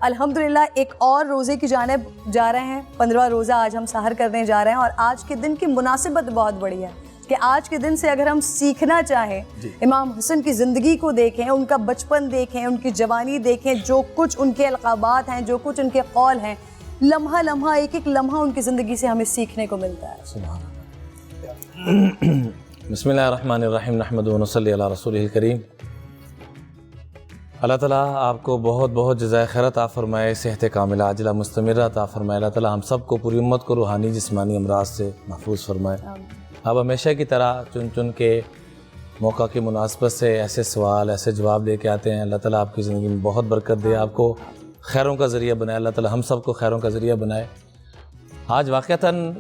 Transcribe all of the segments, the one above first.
الحمدللہ ایک اور روزے کی جانب جا رہے ہیں. 15 روزہ آج ہم سحر کرنے جا رہے ہیں, اور آج کے دن کی مناسبت بہت بڑی ہے کہ آج کے دن سے اگر ہم سیکھنا چاہیں امام حسن کی زندگی کو دیکھیں, ان کا بچپن دیکھیں, ان کی جوانی دیکھیں, جو کچھ ان کے القابات ہیں, جو کچھ ان کے قول ہیں, لمحہ لمحہ ایک ایک لمحہ ان کی زندگی سے ہمیں سیکھنے کو ملتا ہے. سبحان اللہ. بسم اللہ الرحمن الرحیم. نحمد و نصلی علی رسولہ الکریم. اللہ تعالیٰ آپ کو بہت بہت جزائے خیر عطا فرمائے, صحت کاملہ عاجلہ مستمرہ عطا فرمائے. اللہ تعالیٰ ہم سب کو, پوری امت کو روحانی جسمانی امراض سے محفوظ فرمائے. آپ ہمیشہ کی طرح چن چن کے موقع کی مناسبت سے ایسے سوال, ایسے جواب لے کے آتے ہیں. اللہ تعالیٰ آپ کی زندگی میں بہت برکت دے, آپ کو خیروں کا ذریعہ بنائے. اللہ تعالیٰ ہم سب کو خیروں کا ذریعہ بنائے. آج واقعتاً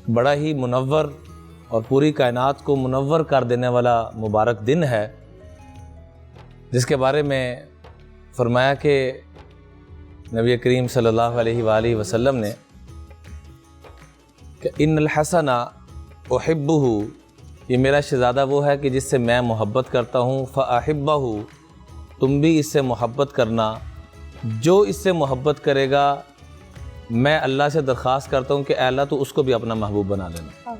بڑا ہی منور اور پوری کائنات کو منور کر دینے والا مبارک دن ہے, جس کے بارے میں فرمایا کہ نبی کریم صلی اللہ علیہ وآلہ وسلم نے کہ ان الحسن احبہ, یہ میرا شہزادہ وہ ہے کہ جس سے میں محبت کرتا ہوں. فاحبہ, تم بھی اس سے محبت کرنا. جو اس سے محبت کرے گا میں اللہ سے درخواست کرتا ہوں کہ اے اللہ تو اس کو بھی اپنا محبوب بنا لینا.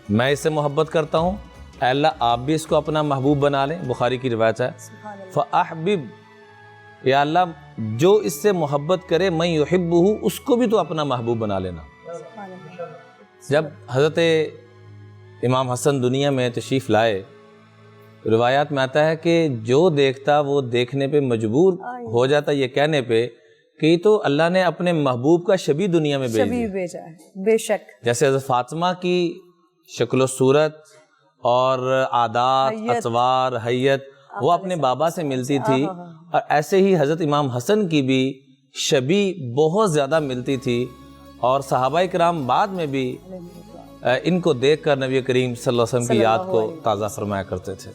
میں اس سے محبت کرتا ہوں, اے اللہ آپ بھی اس کو اپنا محبوب بنا لیں. بخاری کی روایت ہے. فاحبب, یا اللہ جو اس سے محبت کرے میں یحبہ, اس کو بھی تو اپنا محبوب بنا لینا. جب حضرت امام حسن دنیا میں تشریف لائے, روایات میں آتا ہے کہ جو دیکھتا وہ دیکھنے پہ مجبور ہو جاتا یہ کہنے پہ کہ یہ تو اللہ نے اپنے محبوب کا شبیہ دنیا میں بھیجا ہے. بے شک, جیسے حضرت فاطمہ کی شکل و صورت اور عادات, اطوار, حیت وہ اپنے بابا سے ملتی تھی, اور ایسے ہی حضرت امام حسن کی بھی شبیہ بہت زیادہ ملتی تھی. اور صحابہ کرام بعد میں بھی ان کو دیکھ کر نبی کریم صلی اللہ علیہ وسلم کی یاد کو تازہ فرمایا کرتے تھے.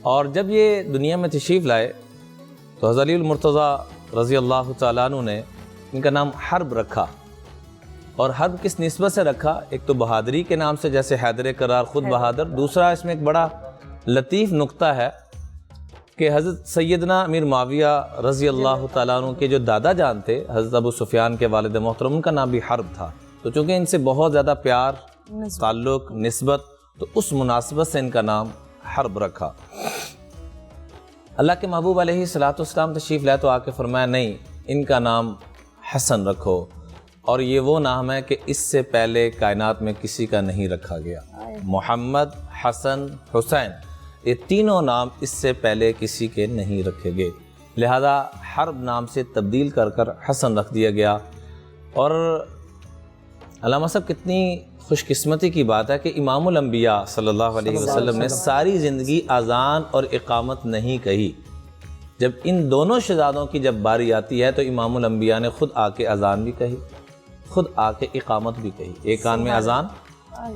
اور جب یہ دنیا میں تشریف لائے تو حضرت علی المرتضیٰ رضی اللہ تعالیٰ عنہ نے ان کا نام حرب رکھا. اور حرب کس نسبت سے رکھا؟ ایک تو بہادری کے نام سے, جیسے حیدر کرار خود بہادر. دوسرا اس میں ایک بڑا لطیف نقطہ ہے کہ حضرت سیدنا امیر معاویہ رضی اللہ تعالیٰ عنہ کے جو دادا جان تھے حضرت ابو سفیان کے والد محترم, ان کا نام بھی حرب تھا. تو چونکہ ان سے بہت زیادہ پیار, تعلق, نسبت, تو اس مناسبت سے ان کا نام حرب رکھا. اللہ کے محبوب علیہ الصلوۃ والسلام تشریف لائے تو آ کے فرمایا نہیں, ان کا نام حسن رکھو. اور یہ وہ نام ہے کہ اس سے پہلے کائنات میں کسی کا نہیں رکھا گیا. محمد, حسن, حسین, یہ تینوں نام اس سے پہلے کسی کے نہیں رکھے گئے. لہذا حرب نام سے تبدیل کر کر حسن رکھ دیا گیا. اور علامہ صاحب کتنی خوش قسمتی کی بات ہے کہ امام الانبیاء صلی اللہ علیہ وسلم نے ساری زندگی اذان اور اقامت نہیں کہی. جب ان دونوں شہزادوں کی جب باری آتی ہے تو امام الانبیاء نے خود آ کے اذان بھی کہی, خود آ کے اقامت بھی کہی. ایک کان میں اذان,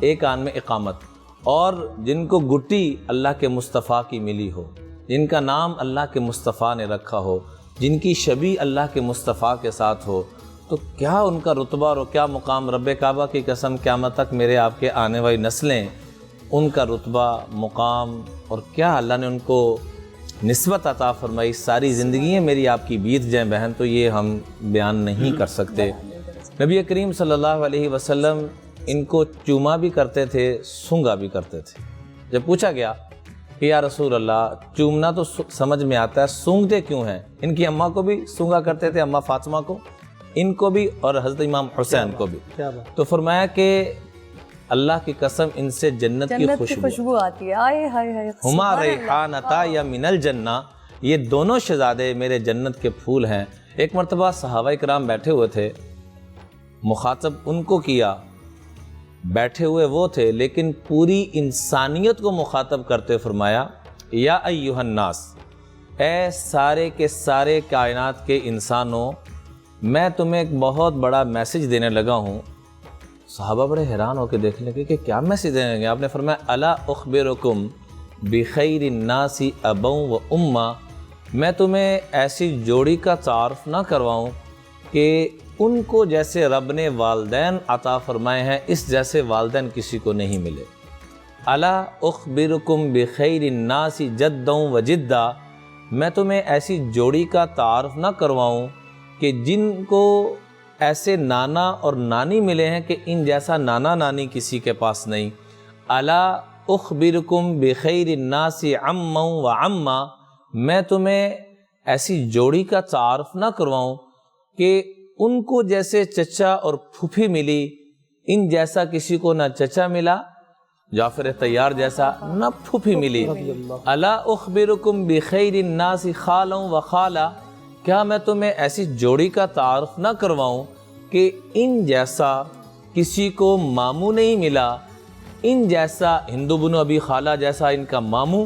ایک کان میں اقامت. اور جن کو گٹی اللہ کے مصطفیٰ کی ملی ہو, جن کا نام اللہ کے مصطفیٰ نے رکھا ہو, جن کی شبیہ اللہ کے مصطفیٰ کے ساتھ ہو, تو کیا ان کا رتبہ اور کیا مقام. رب کعبہ کی قسم قیامت تک میرے آپ کے آنے والی نسلیں ان کا رتبہ, مقام, اور کیا اللہ نے ان کو نسبت عطا فرمائی. ساری زندگیاں میری آپ کی بیت جائیں بہن, تو یہ ہم بیان نہیں کر سکتے. نبی کریم صلی اللہ علیہ وسلم ان کو چوما بھی کرتے تھے, سونگا بھی کرتے تھے. جب پوچھا گیا کہ یا رسول اللہ چومنا تو سمجھ میں آتا ہے, سونگتے کیوں ہیں؟ ان کی اماں کو بھی سونگا کرتے تھے, اماں فاطمہ کو, ان کو بھی, اور حضرت امام حسین کو بھی. تو فرمایا کہ اللہ کی قسم ان سے جنت کی خوشبو آتی ہے. ہما ریحانتا یا من الجنہ, یہ دونوں شہزادے میرے جنت کے پھول ہیں. ایک مرتبہ صحابہ کرام بیٹھے ہوئے تھے, مخاطب ان کو کیا, بیٹھے ہوئے وہ تھے لیکن پوری انسانیت کو مخاطب کرتے فرمایا یا ایھا الناس, اے سارے کے سارے کائنات کے انسانوں, میں تمہیں ایک بہت بڑا میسج دینے لگا ہوں. صحابہ بڑے حیران ہو کے دیکھنے لگے کہ کیا میسج دینے لگے. آپ نے فرمایا الا اخبرکم بخیر الناس ابا و امہ, میں تمہیں ایسی جوڑی کا تعارف نہ کرواؤں کہ ان کو جیسے رب نے والدین عطا فرمائے ہیں اس جیسے والدین کسی کو نہیں ملے. الا اخبرکم بخیر الناس جدا و جدا, میں تمہیں ایسی جوڑی کا تعارف نہ کرواؤں کہ جن کو ایسے نانا اور نانی ملے ہیں کہ ان جیسا نانا نانی کسی کے پاس نہیں. الا اخبرکم بخیر الناس عما و عما، میں تمہیں ایسی جوڑی کا تعارف نہ کرواؤں کہ ان کو جیسے چچا اور پھوپھی ملی، ان جیسا کسی کو نہ چچا ملا، جعفر طیار جیسا نہ پھوپھی ملی. الا اخبرکم بخیر الناس خالا و خالہ، کیا میں تمہیں ایسی جوڑی کا تعارف نہ کرواؤں کہ ان جیسا کسی کو ماموں نہیں ملا، ان جیسا ہندو بنو ابی خالہ جیسا ان کا ماموں،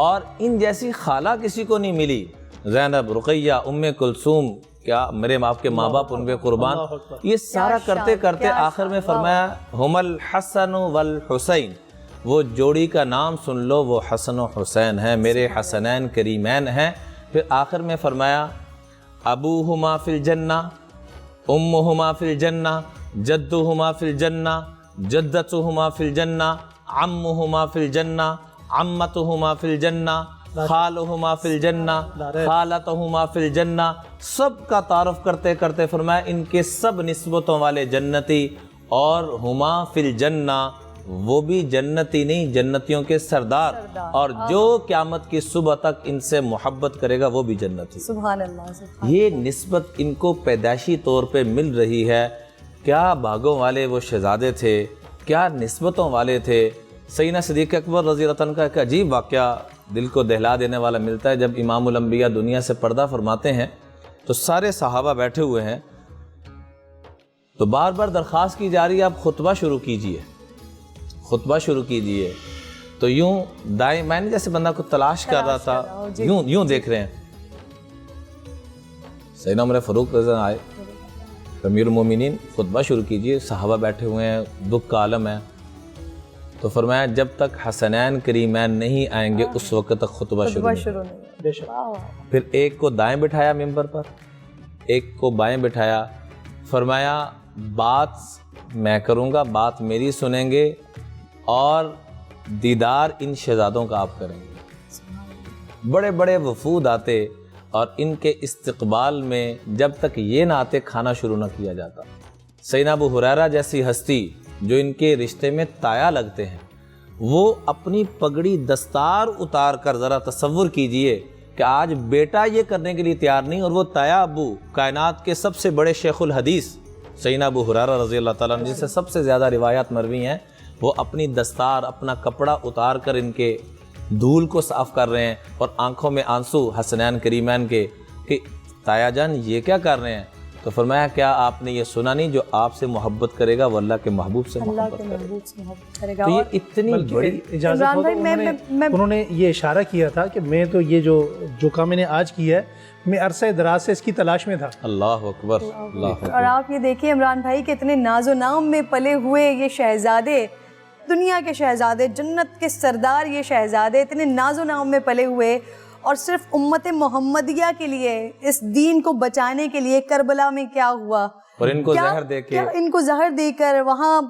اور ان جیسی خالہ کسی کو نہیں ملی. زینب، رقیہ، ام کلثوم، کیا میرے آپ کے ماں باپ ان پہ قربان. یہ سارا کرتے کرتے آخر میں فرمایا ہم الحسن والحسین، وہ جوڑی کا نام سن لو، وہ حسن و حسین ہیں، میرے حسنین کریمین ہیں. پھر آخر میں فرمایا ابوہما فی الجنہ، امہما فی الجنہ، جدہما فی الجنہ، جدتہما فی الجنہ، عمہما فی الجنہ، عمتہما فی الجنہ، خالہما فی الجنہ، خالتہما فی الجنہ. سب کا تعارف کرتے کرتے فرمایا ان کے سب نسبتوں والے جنتی، اور ہما فی الجنہ، وہ بھی جنتی نہیں، جنتیوں کے سردار، اور جو قیامت کی صبح تک ان سے محبت کرے گا وہ بھی جنتی. سبحان اللہ. یہ نسبت ان کو پیدائشی طور پہ مل رہی ہے. کیا بھاگوں والے وہ شہزادے تھے، کیا نسبتوں والے تھے. سیدنا صدیق اکبر رضی اللہ عنہ کا ایک عجیب واقعہ دل کو دہلا دینے والا ملتا ہے. جب امام الانبیاء دنیا سے پردہ فرماتے ہیں تو سارے صحابہ بیٹھے ہوئے ہیں، تو بار بار درخواست کی جا رہی ہے آپ خطبہ شروع کیجئے، خطبہ شروع کیجئے. تو یوں دائیں میں نے جیسے بندہ کو تلاش کر رہا تھا، یوں دیکھ رہے ہیں. سیدنا عمر فاروق رضی اللہ عنہ آئے، امیر المومنین خطبہ شروع کیجئے، صحابہ بیٹھے ہوئے ہیں، دکھ کا عالم ہے. تو فرمایا جب تک حسنین کریمین نہیں آئیں گے اس وقت تک خطبہ شروع نہیں. پھر ایک کو دائیں بٹھایا ممبر پر، ایک کو بائیں بٹھایا. فرمایا بات میں کروں گا، بات میری سنیں گے، اور دیدار ان شہزادوں کا آپ کریں گے. بڑے بڑے وفود آتے اور ان کے استقبال میں جب تک یہ نہ آتے کھانا شروع نہ کیا جاتا. سیدنا ابو ہریرہ جیسی ہستی جو ان کے رشتے میں تایا لگتے ہیں، وہ اپنی پگڑی دستار اتار کر، ذرا تصور کیجئے کہ آج بیٹا یہ کرنے کے لیے تیار نہیں، اور وہ تایا ابو کائنات کے سب سے بڑے شیخ الحدیث سیدنا ابو ہریرہ رضی اللہ تعالیٰ عنہ، جس سے سب سے زیادہ روایات مروی ہیں، وہ اپنی دستار، اپنا کپڑا اتار کر ان کے دھول کو صاف کر رہے ہیں، اور آنکھوں میں آنسو حسنین کریمین کے کہ تایا جان یہ کیا کر رہے ہیں. تو فرمایا کیا آپ نے یہ سنا نہیں، جو آپ سے محبت کرے گا وہ اللہ کے محبوب سے محبت کرے گا. تو یہ اتنی بڑی اجازت ہو تو انہوں نے یہ اشارہ کیا تھا کہ میں تو یہ جو کام میں نے آج کیا ہے، میں عرصہ دراز سے اس کی تلاش میں تھا. اللہ اکبر، اللہ اکبر. اور آپ یہ دیکھیے عمران بھائی کہ اتنے ناز و نام میں پلے ہوئے یہ شہزادے، دنیا کے شہزادے، جنت کے سردار، یہ شہزادے اتنے ناز و نام میں پلے ہوئے، اور صرف امت محمدیہ کے لیے، اس دین کو بچانے کے لیے کربلا میں کیا ہوا، اور ان کو زہر دے کے، ان کو زہر دے کر وہاں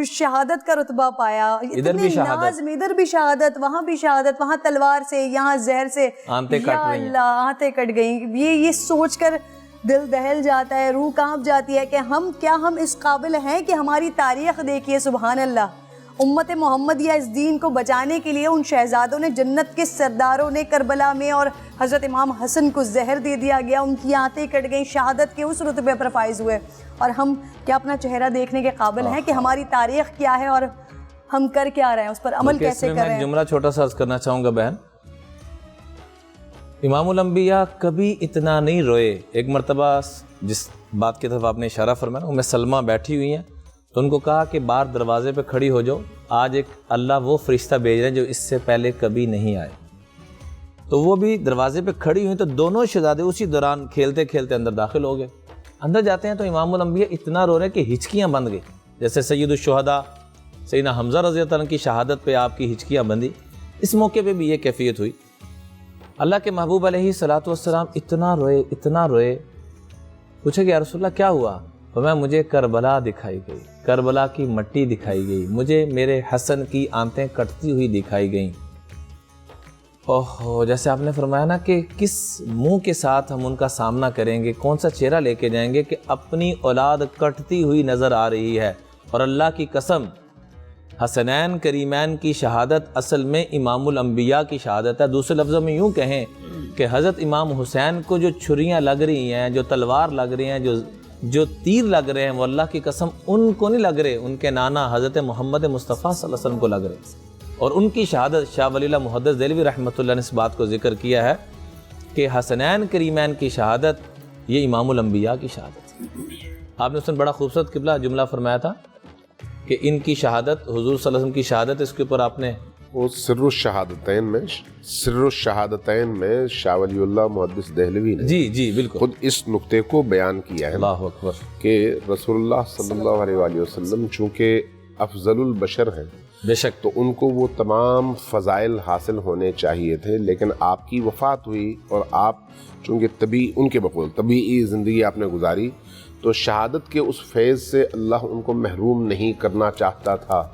شہادت کا رتبہ پایا. ادھر بھی شہادت، ادھر بھی شہادت، وہاں بھی شہادت، وہاں تلوار سے، یہاں زہر سے، آنتیں کٹ گئیں. اللہ، آنتیں کٹ گئیں. یہ سوچ کر دل دہل جاتا ہے، روح کانپ جاتی ہے کہ ہم اس قابل ہیں کہ ہماری تاریخ دیکھیے. سبحان اللہ. امت محمدیہ اس دین کو بچانے کے لیے ان شہزادوں نے، جنت کے سرداروں نے کربلا میں، اور حضرت امام حسن کو زہر دے دیا گیا، ان کی آنتیں کٹ گئیں، شہادت کے اس رتبے پر فائز ہوئے. اور ہم کیا اپنا چہرہ دیکھنے کے قابل ہیں کہ ہماری تاریخ کیا ہے اور ہم کر کیا رہے ہیں، اس پر عمل کیسے کر رہے ہیں. میں جملہ چھوٹا سا عرض کرنا چاہوں گا بہن. امام الانبیاء کبھی اتنا نہیں روئے. ایک مرتبہ جس بات کی طرف آپ نے اشارہ فرمایا، ام سلمہ بیٹھی ہوئی ہیں، تو ان کو کہا کہ باہر دروازے پہ کھڑی ہو جاؤ، آج ایک اللہ وہ فرشتہ بھیج رہے ہیں جو اس سے پہلے کبھی نہیں آئے. تو وہ بھی دروازے پہ کھڑی ہوئی، تو دونوں شہزادے اسی دوران کھیلتے کھیلتے اندر داخل ہو گئے. اندر جاتے ہیں تو امام الانبیاء اتنا رو رہے کہ ہچکیاں بند گئی، جیسے سید الشہداء سیدنا حمزہ رضی اللہ عنہ کی شہادت پہ آپ کی ہچکیاں بندی. اس موقع پہ بھی یہ کیفیت ہوئی. اللہ کے محبوب علیہ الصلوۃ والسلام اتنا روئے. پوچھا کہ یا رسول اللہ کیا ہوا؟ فرمایا مجھے کربلا دکھائی گئی، کربلا کی مٹی دکھائی گئی، مجھے میرے حسن کی آنتیں کٹتی ہوئی دکھائی گئیں، اوہ، جیسے آپ نے فرمایا نا کہ کس منہ کے ساتھ ہم ان کا سامنا کریں گے، کون سا چہرہ لے کے جائیں گے کہ اپنی اولاد کٹتی ہوئی نظر آ رہی ہے، اور اللہ کی قسم حسنین کریمین کی شہادت اصل میں امام الانبیاء کی شہادت ہے۔ دوسرے لفظوں میں یوں کہیں کہ حضرت امام حسین کو جو چھریاں لگ رہی ہیں، جو تلوار لگ رہی ہیں، جو تیر لگ رہے ہیں، وہ اللہ کی قسم ان کو نہیں لگ رہے، ان کے نانا حضرت محمد مصطفیٰ صلی اللہ علیہ وسلم کو لگ رہے۔ اور ان کی شہادت، شاہ ولی اللہ محدث دہلوی رحمۃ اللہ نے اس بات کو ذکر کیا ہے کہ حسنین کریمین کی شہادت یہ امام الانبیاء کی شہادت ہے۔ آپ نے اس میں بڑا خوبصورت قبلہ جملہ فرمایا تھا کہ ان کی شہادت، حضور صلی اللہ علیہ وسلم کی شہادت، اس کے اوپر آپ نے وہ سر الشہادتین میں شاہ ولی اللہ محدث دہلوی نے جی بالکل خود اس نقطے کو بیان کیا ہے اللہ اکبر کہ رسول اللہ صلی اللہ علیہ وآلہ وسلم چونکہ افضل البشر ہیں، بے شک، تو ان کو وہ تمام فضائل حاصل ہونے چاہیے تھے، لیکن آپ کی وفات ہوئی اور آپ چونکہ ان کے بقول طبیعی زندگی آپ نے گزاری، تو شہادت کے اس فیض سے اللہ ان کو محروم نہیں کرنا چاہتا تھا۔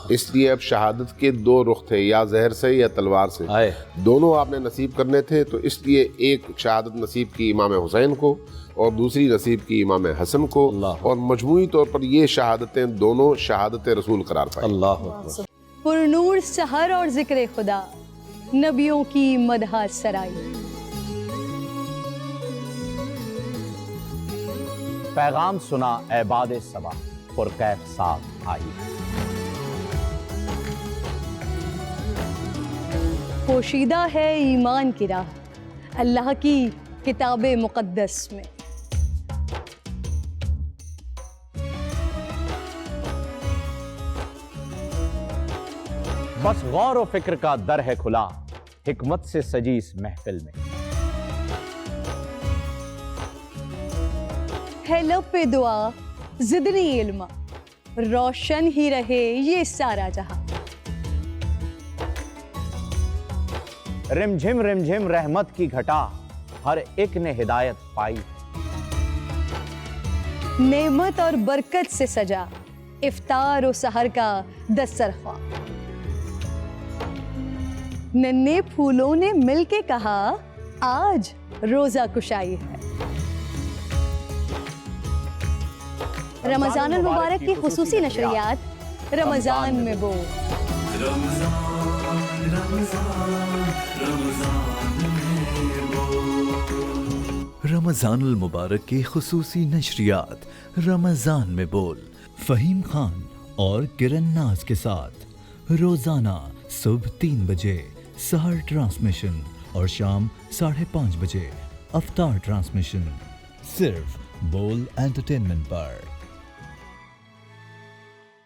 اس لیے اب شہادت کے دو رخ تھے، یا زہر سے یا تلوار سے، دونوں آپ نے نصیب کرنے تھے، تو اس لیے ایک شہادت نصیب کی امام حسین کو اور دوسری نصیب کی امام حسن کو، اور مجموعی طور پر یہ شہادتیں دونوں شہادت رسول قرار پائیں۔ اللہ اکبر۔ پرنور سحر اور ذکر خدا، نبیوں کی مدح سرائی۔ پیغام سنا عباد صبا، پرکیف ساتھ آئی۔ پوشیدہ ہے ایمان کی راہ اللہ کی کتاب مقدس میں۔ بس غور و فکر کا در ہے کھلا، حکمت سے سجی اس محفل میں۔ ہے لب پہ دعا زدنی علما، روشن ہی رہے یہ سارا جہاں۔ رم جھم رحمت کی گھٹا، ہر ایک نے ہدایت پائی۔ نعمت اور برکت سے سجا افطار و سحر کا دسترخوان۔ ننھے پھولوں نے مل کے کہا آج روزہ کشائی ہے۔ رمضان المبارک کی خصوصی نشریات رمضان میں بو۔ رمضان المبارک کی خصوصی نشریات رمضان میں بول، فہیم خان اور کرن ناز کے ساتھ روزانہ صبح 3 بجے سحر ٹرانسمیشن اور شام 5:30 بجے افطار ٹرانسمیشن، صرف بول انٹرٹینمنٹ پر۔